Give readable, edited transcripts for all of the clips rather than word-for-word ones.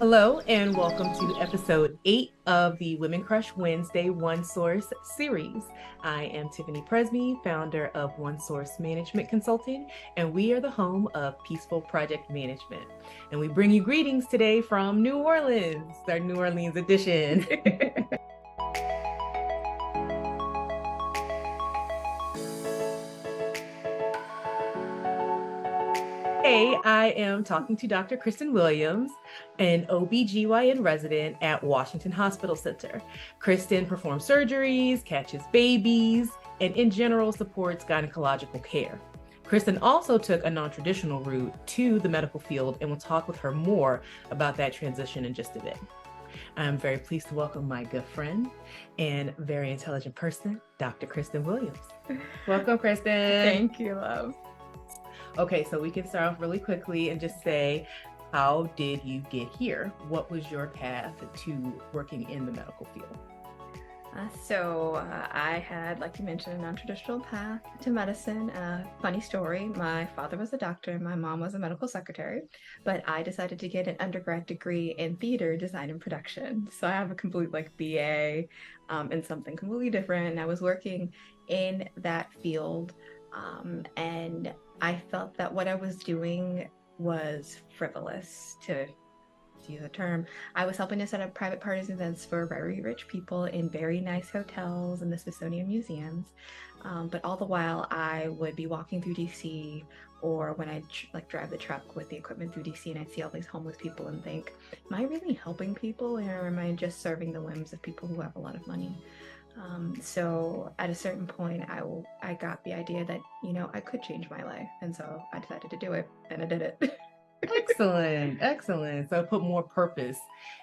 Hello, and welcome to episode 8 of the Women Crush Wednesday 1Source series. I am Tiffany Presby, founder of 1Source Management Consulting, and we are the home of Peaceful Project Management. And we bring you greetings today from New Orleans, our New Orleans edition. Today, I am talking to Dr. Kristen Williams, an OBGYN resident at Washington Hospital Center. Kristen performs surgeries, catches babies, and in general supports gynecological care. Kristen also took a non-traditional route to the medical field, and we'll talk with her more about that transition in just a bit. I'm very pleased to welcome my good friend and very intelligent person, Dr. Kristen Williams. Welcome, Kristen. Thank you, love. Okay, so we can start off really quickly and just say, how did you get here? What was your path to working in the medical field? I had, like you mentioned, a non-traditional path to medicine. Funny story, my father was a doctor, my mom was a medical secretary, but I decided to get an undergrad degree in theater design and production. So I have a complete BA in something completely different. And I was working in that field and I felt that what I was doing was frivolous, to use a term. I was helping to set up private parties and events for very rich people in very nice hotels and the Smithsonian museums. But all the while, I would be walking through DC, or when I'd drive the truck with the equipment through DC, and I'd see all these homeless people and think, am I really helping people, or am I just serving the whims of people who have a lot of money? So at a certain point, I got the idea that, I could change my life. And so I decided to do it, and I did it. Excellent. So put more purpose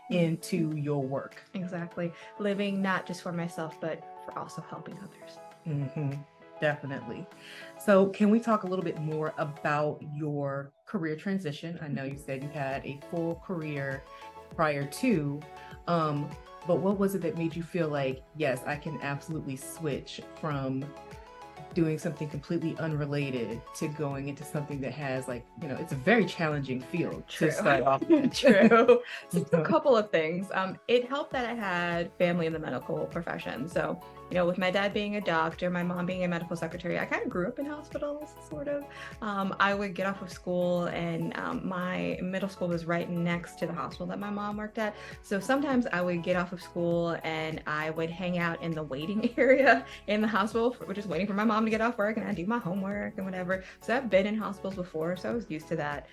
into your work. Exactly. Living not just for myself, but for also helping others. Mm-hmm. Definitely. So can we talk a little bit more about your career transition? I know you said you had a full career prior to, but what was it that made you feel like, yes, I can absolutely switch from doing something completely unrelated to going into something that has it's a very challenging field to start off with. True. So a couple of things. It helped that I had family in the medical profession. So, with my dad being a doctor, my mom being a medical secretary, I kind of grew up in hospitals, sort of. I would get off of school, and my middle school was right next to the hospital that my mom worked at. So sometimes I would get off of school and I would hang out in the waiting area in the hospital, just waiting for my mom to get off work, and I'd do my homework and whatever. So I've been in hospitals before, so I was used to that.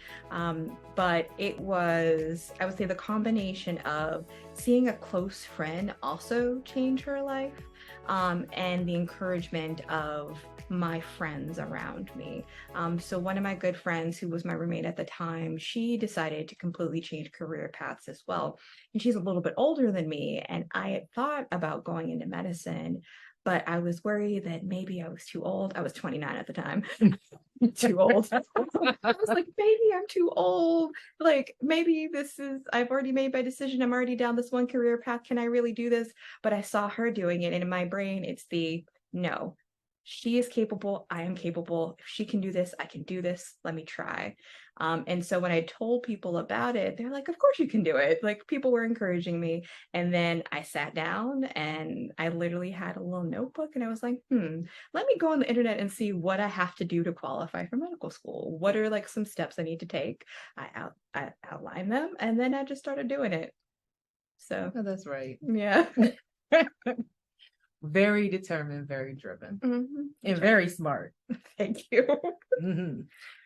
But it was, I would say, the combination of seeing a close friend also change her life, and the encouragement of my friends around me. So one of my good friends, who was my roommate at the time, she decided to completely change career paths as well. And she's a little bit older than me, and I had thought about going into medicine, but I was worried that maybe I was too old. I was 29 at the time. Too old. I was like, maybe I'm too old. Maybe I've already made my decision. I'm already down this one career path. Can I really do this? But I saw her doing it. And in my brain, it's no, she is capable. I am capable. If she can do this, I can do this. Let me try. And so when I told people about it, they're like, of course you can do it. People were encouraging me. And then I sat down and I literally had a little notebook, and I was like, let me go on the internet and see what I have to do to qualify for medical school. What are some steps I need to take? I outlined them, and then I just started doing it. So that's right. Yeah. Very determined, very driven, and right. very smart. Thank you.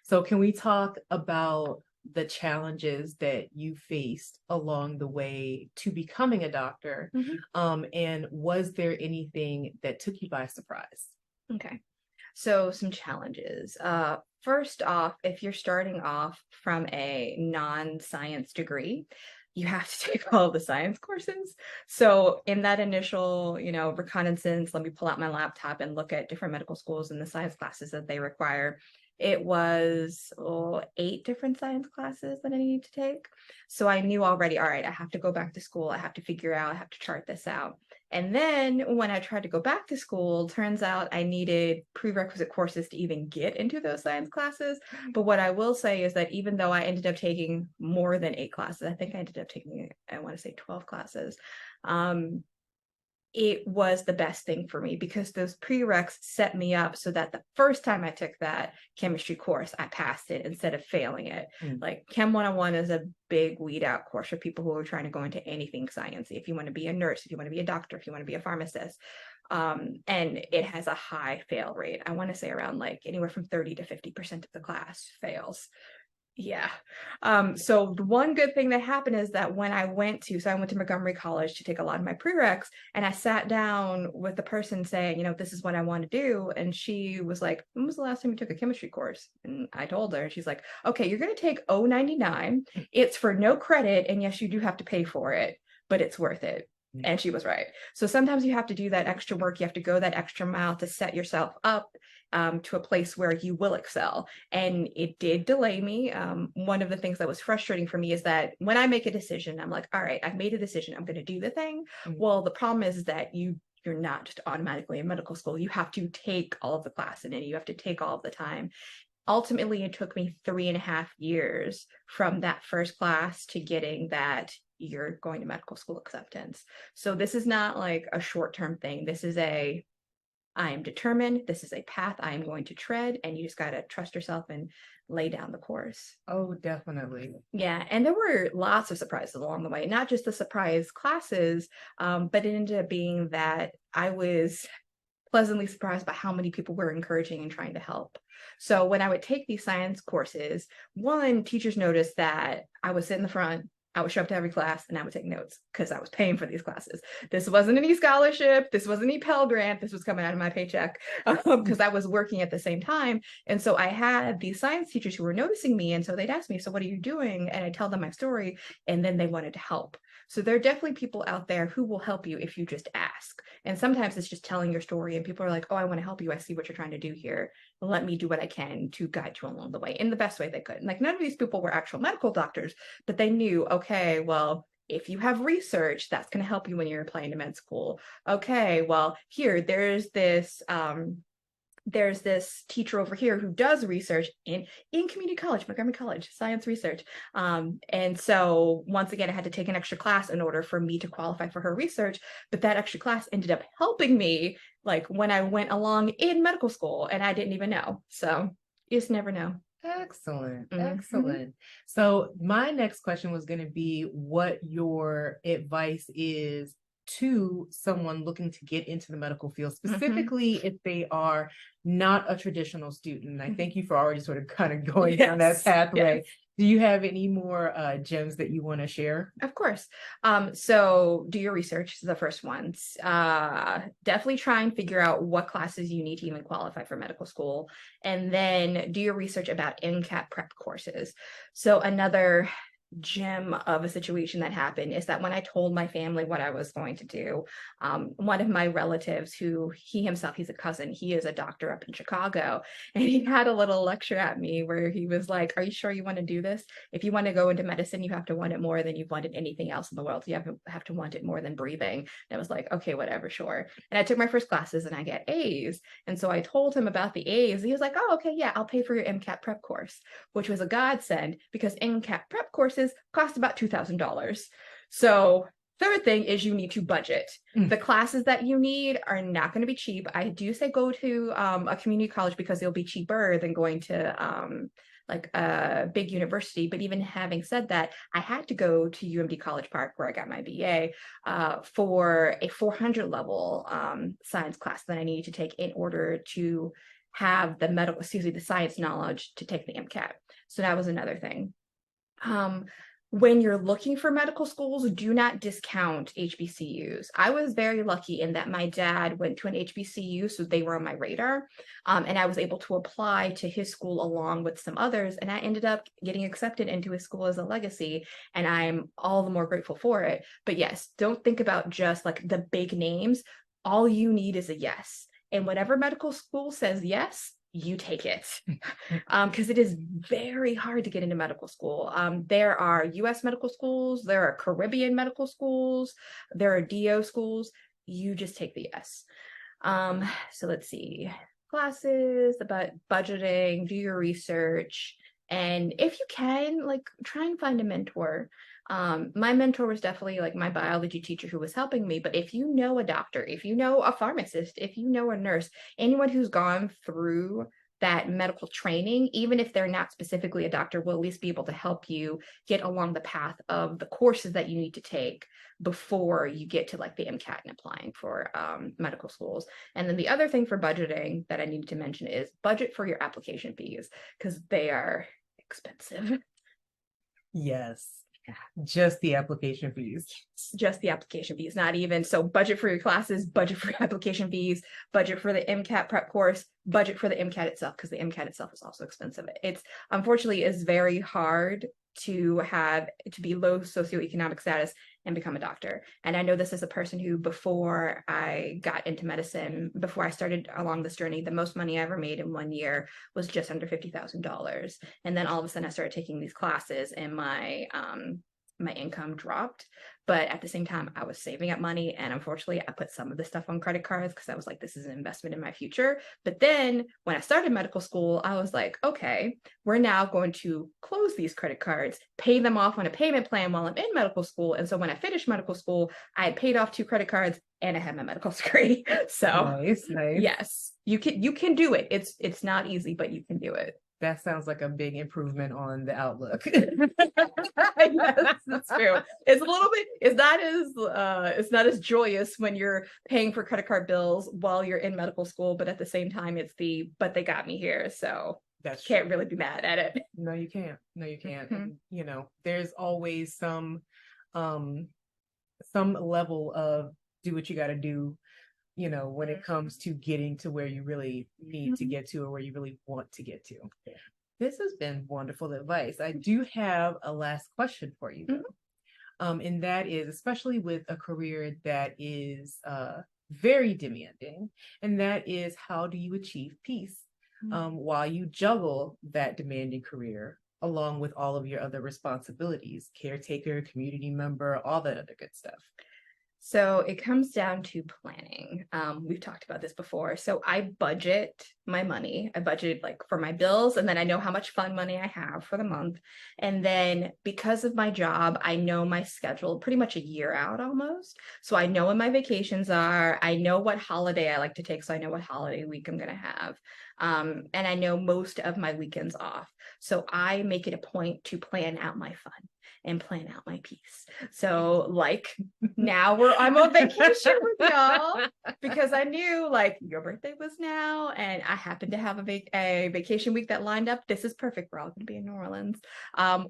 So can we talk about the challenges that you faced along the way to becoming a doctor? And was there anything that took you by surprise? Okay. So some challenges. First off, if you're starting off from a non-science degree, you have to take all of the science courses. So in that initial, reconnaissance, let me pull out my laptop and look at different medical schools and the science classes that they require. It was 8 different science classes that I needed to take. So I knew already, all right, I have to go back to school. I have to figure out, I have to chart this out. And then when I tried to go back to school, turns out I needed prerequisite courses to even get into those science classes. But what I will say is that even though I ended up taking more than 8 classes, I think I ended up taking, I want to say 12 classes, it was the best thing for me because those prereqs set me up so that the first time I took that chemistry course, I passed it instead of failing it. Like Chem 101 is a big weed out course for people who are trying to go into anything sciencey. If you want to be a nurse, if you want to be a doctor, if you want to be a pharmacist, and it has a high fail rate. I want to say around like anywhere from 30 to 50% of the class fails. Yeah. So the one good thing that happened is that when I went to Montgomery College to take a lot of my prereqs, and I sat down with the person saying, this is what I want to do. And she was like, when was the last time you took a chemistry course? And I told her, and she's like, okay, you're going to take 099. It's for no credit. And yes, you do have to pay for it, but it's worth it. And she was right. So sometimes you have to do that extra work. You have to go that extra mile to set yourself up to a place where you will excel. And it did delay me. One of the things that was frustrating for me is that when I make a decision, I'm like, all right, I've made a decision. I'm going to do the thing. Well, the problem is that you're not just automatically in medical school. You have to take all of the class and you have to take all of the time. Ultimately, it took me 3.5 years from that first class to getting that you're going to medical school acceptance. So this is not like a short-term thing. This is I am determined. This is a path I am going to tread, and you just got to trust yourself and lay down the course. Oh, definitely. Yeah. And there were lots of surprises along the way, not just the surprise classes, but it ended up being that I was pleasantly surprised by how many people were encouraging and trying to help. So when I would take these science courses, one, teachers noticed that I would sit in the front, I would show up to every class, and I would take notes because I was paying for these classes. This wasn't any scholarship. This wasn't any Pell Grant. This was coming out of my paycheck because I was working at the same time. And so I had these science teachers who were noticing me. And so they'd ask me, so what are you doing? And I tell them my story, and then they wanted to help. So there are definitely people out there who will help you if you just ask. And sometimes it's just telling your story and people are like, oh, I want to help you. I see what you're trying to do here. Let me do what I can to guide you along the way in the best way they could. And like none of these people were actual medical doctors, but they knew, okay, well, if you have research, that's going to help you when you're applying to med school. Okay, well, here, there's this teacher over here who does research in community college, Montgomery College, science research. And so once again, I had to take an extra class in order for me to qualify for her research. But that extra class ended up helping me like when I went along in medical school and I didn't even know. So you just never know. Excellent. Excellent. So my next question was going to be what your advice is to someone looking to get into the medical field, specifically if they are not a traditional student. I thank you for already sort of kind of going down that pathway. Yes. Do you have any more gems that you want to share? Of course. So do your research is the first one. Definitely try and figure out what classes you need to even qualify for medical school. And then do your research about MCAT prep courses. So another gem of a situation that happened is that when I told my family what I was going to do, one of my relatives who he's a cousin, he is a doctor up in Chicago, and he had a little lecture at me where he was like, are you sure you want to do this? If you want to go into medicine, you have to want it more than you've wanted anything else in the world. You have to want it more than breathing. And I was like, okay, whatever, sure. And I took my first classes and I get A's. And so I told him about the A's. He was like, oh, okay, yeah, I'll pay for your MCAT prep course, which was a godsend because MCAT prep courses cost about $2,000. So third thing is you need to budget. The classes that you need are not going to be cheap. I do say go to a community college because they'll be cheaper than going to like a big university. But even having said that, I had to go to UMD College Park where I got my BA for a 400 level science class that I needed to take in order to have the science knowledge to take the MCAT. So that was another thing. When you're looking for medical schools, do not discount HBCUs. I was very lucky in that my dad went to an HBCU, so they were on my radar, and I was able to apply to his school along with some others, and I ended up getting accepted into his school as a legacy, and I'm all the more grateful for it. But yes, don't think about just like the big names. All you need is a yes, and whatever medical school says yes, you take it because it is very hard to get into medical school. There are US medical schools, there are Caribbean medical schools, there are DO schools. you just take the yes. So let's see, classes, about budgeting, do your research, and if you can, like, try and find a mentor. My mentor was definitely like my biology teacher who was helping me, but if you know a doctor, if you know a pharmacist, if you know a nurse, anyone who's gone through that medical training, even if they're not specifically a doctor, will at least be able to help you get along the path of the courses that you need to take before you get to like the MCAT and applying for medical schools. And then the other thing for budgeting that I needed to mention is budget for your application fees, because they are expensive. Yes. Just the application fees. Just the application fees, not even. So budget for your classes, budget for your application fees, budget for the MCAT prep course, budget for the MCAT itself, because the MCAT itself is also expensive. It's unfortunately is very hard to be low socioeconomic status and become a doctor. And I know this as a person who, before I got into medicine, before I started along this journey, the most money I ever made in 1 year was just under $50,000. And then all of a sudden I started taking these classes and my income dropped. But at the same time, I was saving up money. And unfortunately, I put some of the stuff on credit cards because I was like, this is an investment in my future. But then when I started medical school, I was like, okay, we're now going to close these credit cards, pay them off on a payment plan while I'm in medical school. And so when I finished medical school, I had paid off 2 credit cards and I had my medical degree. So nice. Yes, you can do it. It's not easy, but you can do it. That sounds like a big improvement on the outlook. Yes, that's true. It's a little bit, it's not as joyous when you're paying for credit card bills while you're in medical school, but at the same time, but they got me here. So that's can't really be mad at it. No, you can't. Mm-hmm. You know, there's always some level of do what you got to do, you know, when it comes to getting to where you really need to get to or where you really want to get to. This has been wonderful advice. I do have a last question for you, though. And that is, especially with a career that is very demanding, and that is, how do you achieve peace while you juggle that demanding career along with all of your other responsibilities, caretaker, community member, all that other good stuff? So it comes down to planning. We've talked about this before. So I budget my money. I budget like for my bills, and then I know how much fun money I have for the month. And then because of my job, I know my schedule pretty much a year out almost. So I know when my vacations are, I know what holiday I like to take. So I know what holiday week I'm going to have. And I know most of my weekends off. So I make it a point to plan out my fun and plan out my peace. So like now I'm on vacation with y'all because I knew like your birthday was now and I happened to have a vacation week that lined up. This is perfect. We're all going to be in New Orleans.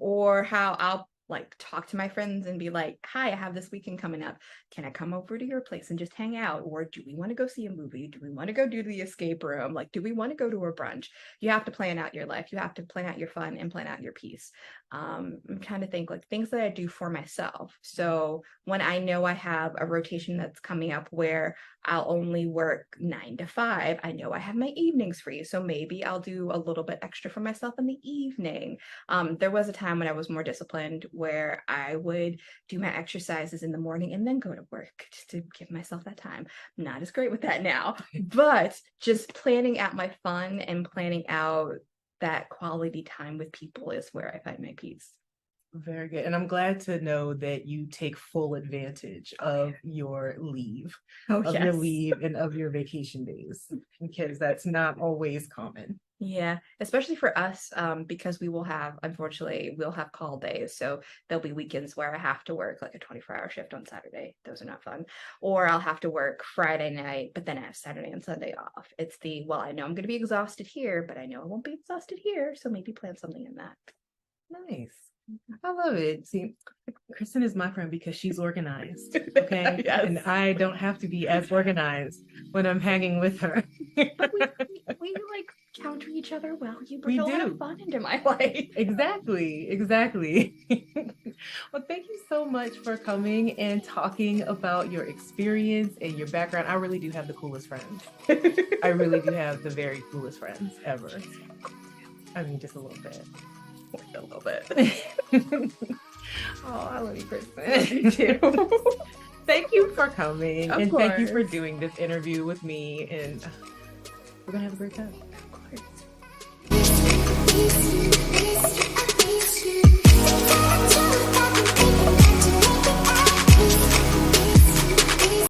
Or how I'll like talk to my friends and be like, hi, I have this weekend coming up. Can I come over to your place and just hang out? Or do we want to go see a movie? Do we want to go do the escape room? Like, do we want to go to a brunch? You have to plan out your life. You have to plan out your fun and plan out your peace. I'm trying to think like things that I do for myself. So when I know I have a rotation that's coming up where I'll only work 9 to 5, I know I have my evenings free. So maybe I'll do a little bit extra for myself in the evening. There was a time when I was more disciplined where I would do my exercises in the morning and then go to work just to give myself that time. I'm not as great with that now, but just planning out my fun and planning out that quality time with people is where I find my peace. Very good. And I'm glad to know that you take full advantage of your leave, your leave and of your vacation days, because that's not always common. Yeah, especially for us, because we'll have call days. So there'll be weekends where I have to work like a 24-hour shift on Saturday. Those are not fun. Or I'll have to work Friday night, but then I have Saturday and Sunday off. It's I know I'm going to be exhausted here, but I know I won't be exhausted here. So maybe plan something in that. Nice. I love it. See, Kristen is my friend because she's organized. Okay. Yes. And I don't have to be as organized when I'm hanging with her. But we like counter each other well. You bring a lot of fun into my life. Exactly. Well, thank you so much for coming and talking about your experience and your background. I really do have the coolest friends. I really do have the very coolest friends ever. I mean, just a little bit. A little bit. Oh, I love you, Kristen. You too. Thank you for coming. Of and course. Thank you for doing this interview with me. And we're going to have a great time. Of course.